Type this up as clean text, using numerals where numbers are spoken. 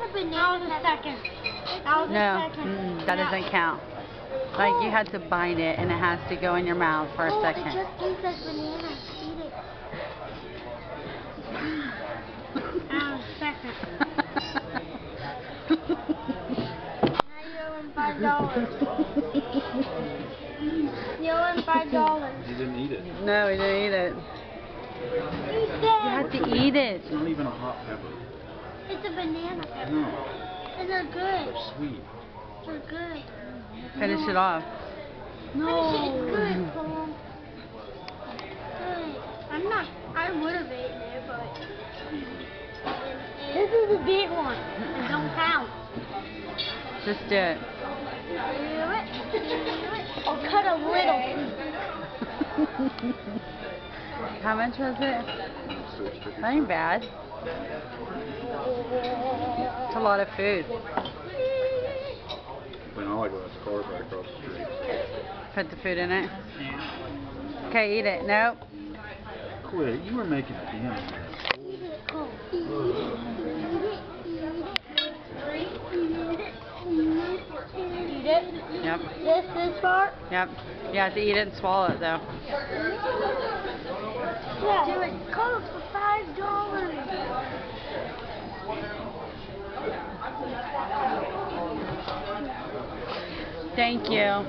a banana. That was a second. That was a second. That doesn't count. Like, you had to bite it, and it has to go in your mouth for a second. It just tastes like banana. Eat it. That was a second. Now you owe him $5. You owe him $5. You didn't eat it. No, he didn't eat it. Eat it. You have to eat it. It's not even a hot pepper. It's a banana pepper. No. And they're good. They're sweet. They're good. Finish it off. No. Finish it. It's good, Paul. Good. I would have eaten it, but... This is a big one. It don't count. Just do it. I'll cut a little piece. How much was it? That ain't bad. It's a lot of food. I like when it's cars right across the street. Put the food in it. Okay, eat it. Nope. Quit. You were making a damn mess. Eat it, Cole. Eat it. Yep. This part? Yep. You have to eat it and swallow it, though. Yeah. Do it. Cole, for $5. Thank you.